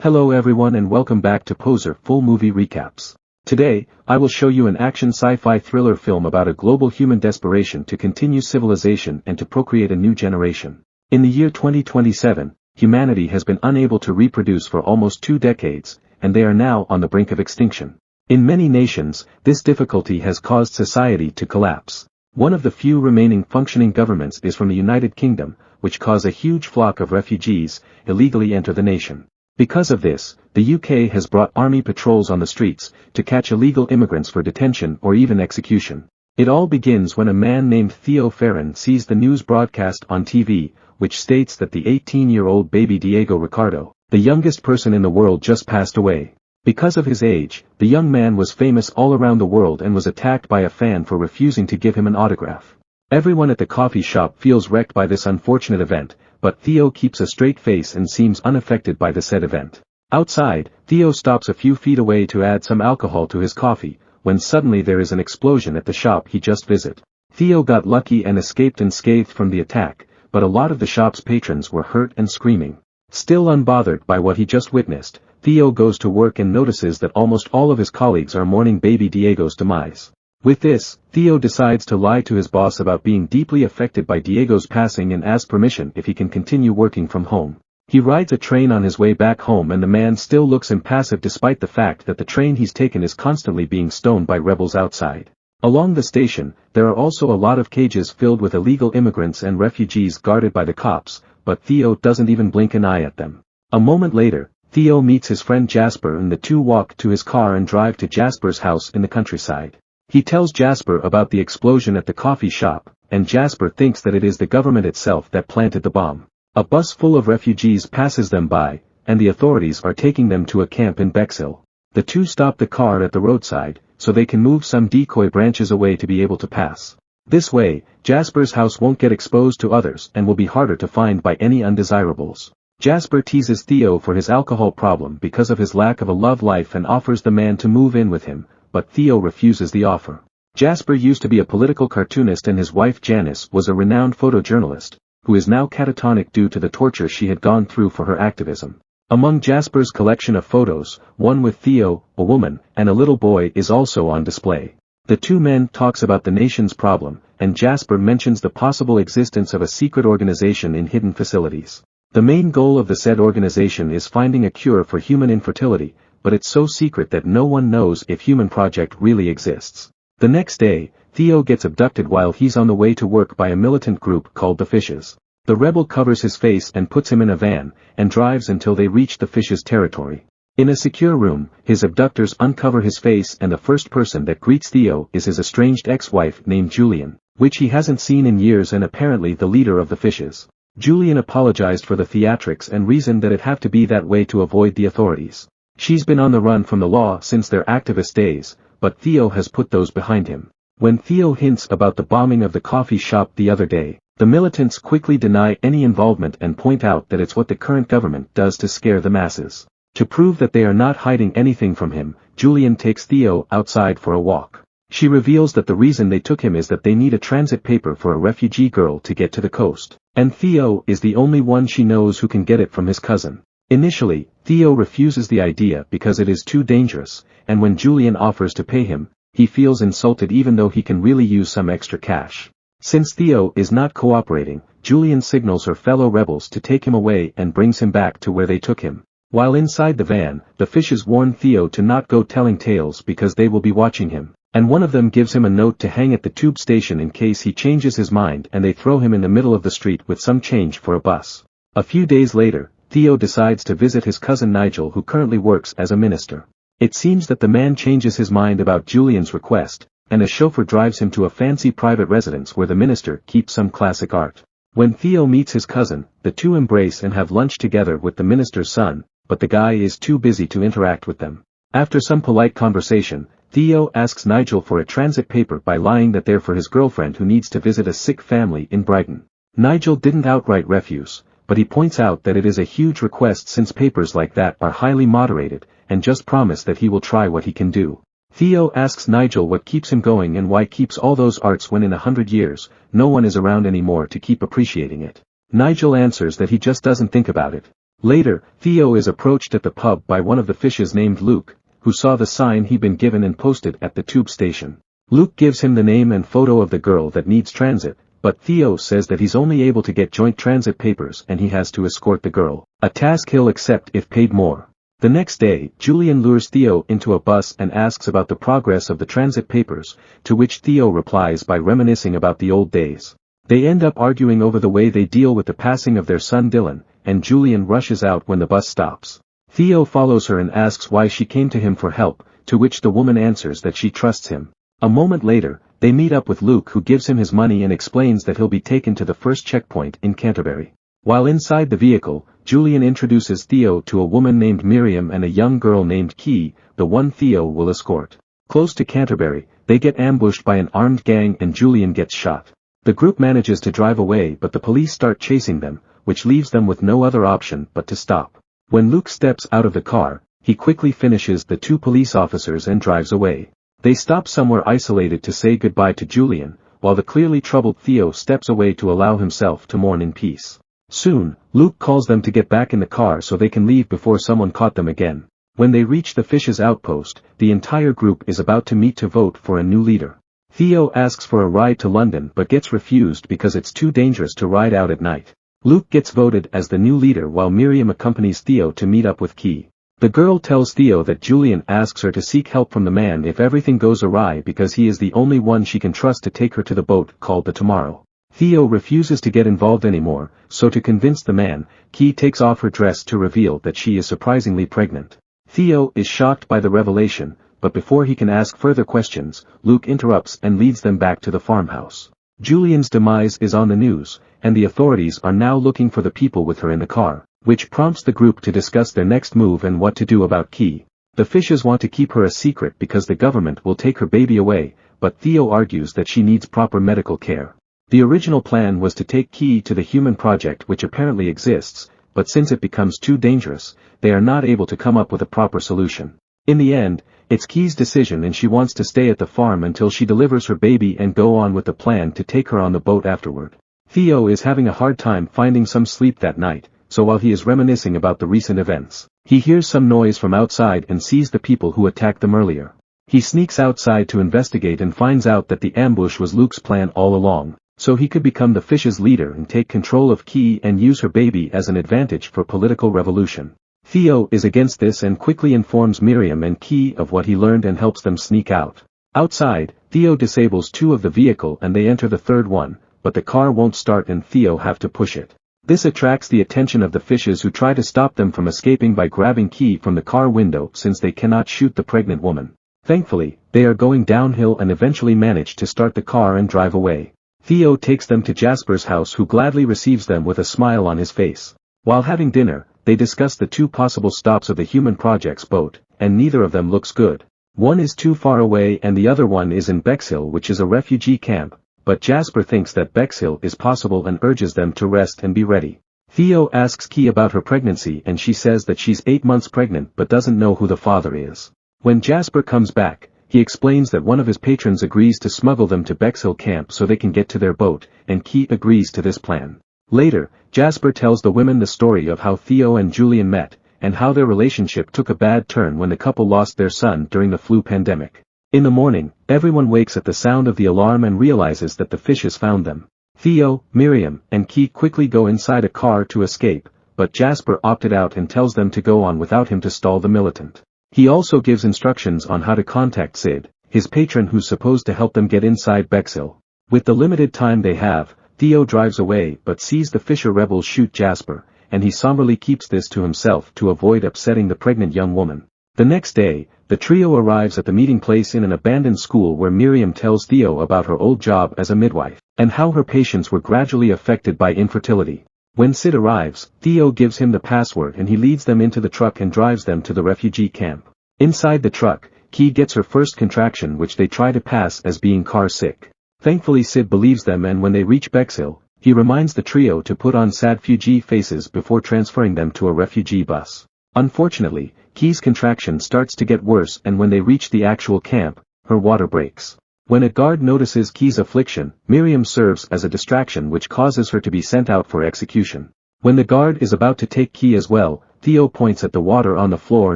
Hello everyone and welcome back to Poser Full Movie Recaps. Today, I will show you an action sci-fi thriller film about a global human desperation to continue civilization and to procreate a new generation. In the year 2027, humanity has been unable to reproduce for almost 2 decades, and they are now on the brink of extinction. In many nations, this difficulty has caused society to collapse. One of the few remaining functioning governments is from the United Kingdom, which cause a huge flock of refugees illegally enter the nation. Because of this, the UK has brought army patrols on the streets to catch illegal immigrants for detention or even execution. It all begins when a man named Theo Ferran sees the news broadcast on TV, which states that the 18-year-old baby Diego Ricardo, the youngest person in the world, just passed away. Because of his age, the young man was famous all around the world and was attacked by a fan for refusing to give him an autograph. Everyone at the coffee shop feels wrecked by this unfortunate event, but Theo keeps a straight face and seems unaffected by the said event. Outside, Theo stops a few feet away to add some alcohol to his coffee, when suddenly there is an explosion at the shop he just visited. Theo got lucky and escaped unscathed from the attack, but a lot of the shop's patrons were hurt and screaming. Still unbothered by what he just witnessed, Theo goes to work and notices that almost all of his colleagues are mourning baby Diego's demise. With this, Theo decides to lie to his boss about being deeply affected by Diego's passing and asks permission if he can continue working from home. He rides a train on his way back home and the man still looks impassive despite the fact that the train he's taken is constantly being stoned by rebels outside. Along the station, there are also a lot of cages filled with illegal immigrants and refugees guarded by the cops, but Theo doesn't even blink an eye at them. A moment later, Theo meets his friend Jasper and the two walk to his car and drive to Jasper's house in the countryside. He tells Jasper about the explosion at the coffee shop, and Jasper thinks that it is the government itself that planted the bomb. A bus full of refugees passes them by, and the authorities are taking them to a camp in Bexhill. The two stop the car at the roadside, so they can move some decoy branches away to be able to pass. This way, Jasper's house won't get exposed to others and will be harder to find by any undesirables. Jasper teases Theo for his alcohol problem because of his lack of a love life and offers the man to move in with him, but Theo refuses the offer. Jasper used to be a political cartoonist and his wife Janice was a renowned photojournalist, who is now catatonic due to the torture she had gone through for her activism. Among Jasper's collection of photos, one with Theo, a woman, and a little boy is also on display. The two men talks about the nation's problem, and Jasper mentions the possible existence of a secret organization in hidden facilities. The main goal of the said organization is finding a cure for human infertility, but it's so secret that no one knows if Human Project really exists. The next day, Theo gets abducted while he's on the way to work by a militant group called the Fishes. The rebel covers his face and puts him in a van, and drives until they reach the Fishes' territory. In a secure room, his abductors uncover his face and the first person that greets Theo is his estranged ex-wife named Julian, which he hasn't seen in years and apparently the leader of the Fishes. Julian apologized for the theatrics and reasoned that it had to be that way to avoid the authorities. She's been on the run from the law since their activist days, but Theo has put those behind him. When Theo hints about the bombing of the coffee shop the other day, the militants quickly deny any involvement and point out that it's what the current government does to scare the masses. To prove that they are not hiding anything from him, Julian takes Theo outside for a walk. She reveals that the reason they took him is that they need a transit paper for a refugee girl to get to the coast, and Theo is the only one she knows who can get it from his cousin. Initially, Theo refuses the idea because it is too dangerous, and when Julian offers to pay him, he feels insulted even though he can really use some extra cash. Since Theo is not cooperating, Julian signals her fellow rebels to take him away and brings him back to where they took him. While inside the van, the Fishes warn Theo to not go telling tales because they will be watching him, and one of them gives him a note to hang at the tube station in case he changes his mind, and they throw him in the middle of the street with some change for a bus. A few days later, Theo decides to visit his cousin Nigel, who currently works as a minister. It seems that the man changes his mind about Julian's request, and a chauffeur drives him to a fancy private residence where the minister keeps some classic art. When Theo meets his cousin, the two embrace and have lunch together with the minister's son, but the guy is too busy to interact with them. After some polite conversation, Theo asks Nigel for a transit paper by lying that they're for his girlfriend who needs to visit a sick family in Brighton. Nigel didn't outright refuse, but he points out that it is a huge request since papers like that are highly moderated, and just promise that he will try what he can do. Theo asks Nigel what keeps him going and why keeps all those arts when in 100 years, no one is around anymore to keep appreciating it. Nigel answers that he just doesn't think about it. Later, Theo is approached at the pub by one of the fishes named Luke, who saw the sign he'd been given and posted at the tube station. Luke gives him the name and photo of the girl that needs transit, but Theo says that he's only able to get joint transit papers and he has to escort the girl, a task he'll accept if paid more. The next day, Julian lures Theo into a bus and asks about the progress of the transit papers, to which Theo replies by reminiscing about the old days. They end up arguing over the way they deal with the passing of their son Dylan, and Julian rushes out when the bus stops. Theo follows her and asks why she came to him for help, to which the woman answers that she trusts him. A moment later, they meet up with Luke, who gives him his money and explains that he'll be taken to the first checkpoint in Canterbury. While inside the vehicle, Julian introduces Theo to a woman named Miriam and a young girl named Key, the one Theo will escort. Close to Canterbury, they get ambushed by an armed gang and Julian gets shot. The group manages to drive away, but the police start chasing them, which leaves them with no other option but to stop. When Luke steps out of the car, he quickly finishes the two police officers and drives away. They stop somewhere isolated to say goodbye to Julian, while the clearly troubled Theo steps away to allow himself to mourn in peace. Soon, Luke calls them to get back in the car so they can leave before someone caught them again. When they reach the fish's outpost, the entire group is about to meet to vote for a new leader. Theo asks for a ride to London but gets refused because it's too dangerous to ride out at night. Luke gets voted as the new leader while Miriam accompanies Theo to meet up with Key. The girl tells Theo that Julian asks her to seek help from the man if everything goes awry because he is the only one she can trust to take her to the boat called the Tomorrow. Theo refuses to get involved anymore, so to convince the man, Key takes off her dress to reveal that she is surprisingly pregnant. Theo is shocked by the revelation, but before he can ask further questions, Luke interrupts and leads them back to the farmhouse. Julian's demise is on the news, and the authorities are now looking for the people with her in the car, which prompts the group to discuss their next move and what to do about Key. The fishes want to keep her a secret because the government will take her baby away, but Theo argues that she needs proper medical care. The original plan was to take Key to the human project, which apparently exists, but since it becomes too dangerous, they are not able to come up with a proper solution. In the end, it's Key's decision and she wants to stay at the farm until she delivers her baby and go on with the plan to take her on the boat afterward. Theo is having a hard time finding some sleep that night, so while he is reminiscing about the recent events, he hears some noise from outside and sees the people who attacked them earlier. He sneaks outside to investigate and finds out that the ambush was Luke's plan all along, so he could become the fish's leader and take control of Key and use her baby as an advantage for political revolution. Theo is against this and quickly informs Miriam and Key of what he learned and helps them sneak out. Outside, Theo disables two of the vehicle and they enter the third one, but the car won't start and Theo have to push it. This attracts the attention of the fishes, who try to stop them from escaping by grabbing Key from the car window since they cannot shoot the pregnant woman. Thankfully, they are going downhill and eventually manage to start the car and drive away. Theo takes them to Jasper's house, who gladly receives them with a smile on his face. While having dinner, they discuss the two possible stops of the human project's boat, and neither of them looks good. One is too far away and the other one is in Bexhill, which is a refugee camp, but Jasper thinks that Bexhill is possible and urges them to rest and be ready. Theo asks Key about her pregnancy and she says that she's 8 months pregnant but doesn't know who the father is. When Jasper comes back, he explains that one of his patrons agrees to smuggle them to Bexhill camp so they can get to their boat, and Key agrees to this plan. Later, Jasper tells the women the story of how Theo and Julian met, and how their relationship took a bad turn when the couple lost their son during the flu pandemic. In the morning, everyone wakes at the sound of the alarm and realizes that the fishes found them. Theo, Miriam, and Key quickly go inside a car to escape, but Jasper opted out and tells them to go on without him to stall the militant. He also gives instructions on how to contact Sid, his patron who's supposed to help them get inside Bexhill. With the limited time they have, Theo drives away but sees the fisher rebels shoot Jasper, and he somberly keeps this to himself to avoid upsetting the pregnant young woman. The next day, the trio arrives at the meeting place in an abandoned school where Miriam tells Theo about her old job as a midwife, and how her patients were gradually affected by infertility. When Sid arrives, Theo gives him the password and he leads them into the truck and drives them to the refugee camp. Inside the truck, Key gets her first contraction, which they try to pass as being car sick. Thankfully Sid believes them, and when they reach Bexhill, he reminds the trio to put on sad refugee faces before transferring them to a refugee bus. Unfortunately, Key's contraction starts to get worse, and when they reach the actual camp, her water breaks. When a guard notices Key's affliction, Miriam serves as a distraction which causes her to be sent out for execution. When the guard is about to take Key as well, Theo points at the water on the floor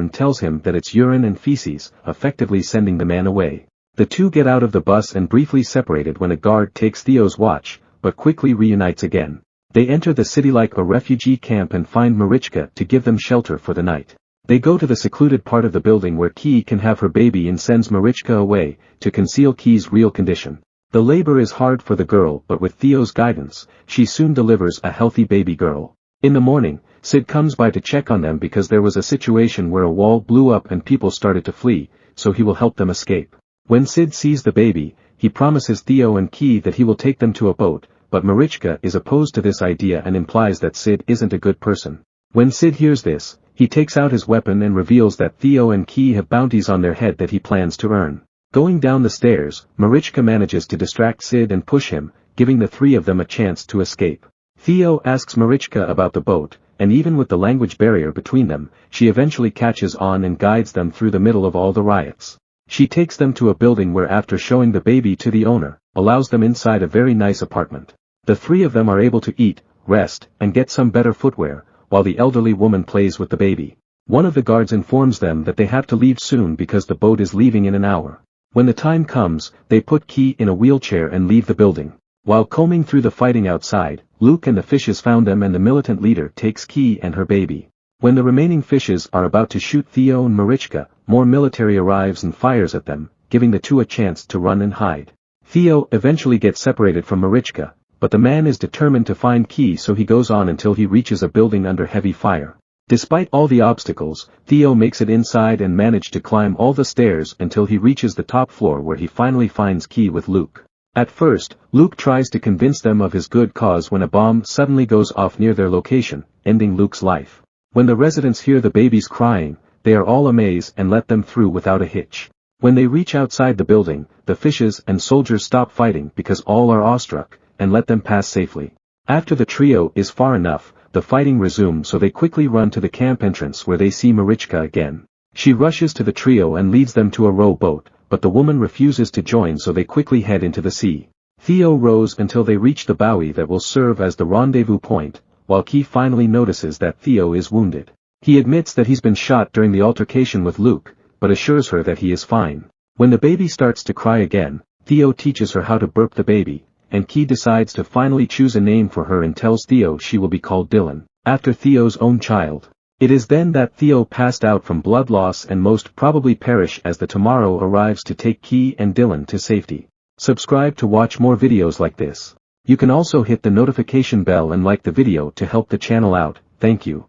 and tells him that it's urine and feces, effectively sending the man away. The two get out of the bus and briefly separated when a guard takes Theo's watch, but quickly reunites again. They enter the city like a refugee camp and find Marichka to give them shelter for the night. They go to the secluded part of the building where Key can have her baby and sends Marichka away, to conceal Key's real condition. The labor is hard for the girl, but with Theo's guidance, she soon delivers a healthy baby girl. In the morning, Sid comes by to check on them because there was a situation where a wall blew up and people started to flee, so he will help them escape. When Sid sees the baby, he promises Theo and Key that he will take them to a boat, but Marichka is opposed to this idea and implies that Sid isn't a good person. When Sid hears this, he takes out his weapon and reveals that Theo and Key have bounties on their head that he plans to earn. Going down the stairs, Marichka manages to distract Sid and push him, giving the three of them a chance to escape. Theo asks Marichka about the boat, and even with the language barrier between them, she eventually catches on and guides them through the middle of all the riots. She takes them to a building where, after showing the baby to the owner, allows them inside a very nice apartment. The three of them are able to eat, rest, and get some better footwear, while the elderly woman plays with the baby. One of the guards informs them that they have to leave soon because the boat is leaving in an hour. When the time comes, they put Key in a wheelchair and leave the building. While combing through the fighting outside, Luke and the fishes found them and the militant leader takes Key and her baby. When the remaining fishes are about to shoot Theo and Marichka, more military arrives and fires at them, giving the two a chance to run and hide. Theo eventually gets separated from Marichka, but the man is determined to find Key, so he goes on until he reaches a building under heavy fire. Despite all the obstacles, Theo makes it inside and manages to climb all the stairs until he reaches the top floor where he finally finds Key with Luke. At first, Luke tries to convince them of his good cause when a bomb suddenly goes off near their location, ending Luke's life. When the residents hear the babies crying, they are all amazed and let them through without a hitch. When they reach outside the building, the fishes and soldiers stop fighting because all are awestruck, and let them pass safely. After the trio is far enough, the fighting resumes, so they quickly run to the camp entrance where they see Marichka again. She rushes to the trio and leads them to a rowboat, but the woman refuses to join, so they quickly head into the sea. Theo rows until they reach the bowie that will serve as the rendezvous point, while Key finally notices that Theo is wounded. He admits that he's been shot during the altercation with Luke, but assures her that he is fine. When the baby starts to cry again, Theo teaches her how to burp the baby, and Key decides to finally choose a name for her and tells Theo she will be called Dylan, after Theo's own child. It is then that Theo, passed out from blood loss and most probably perish as the Tomorrow arrives to take Key and Dylan to safety. Subscribe to watch more videos like this. You can also hit the notification bell and like the video to help the channel out. Thank you.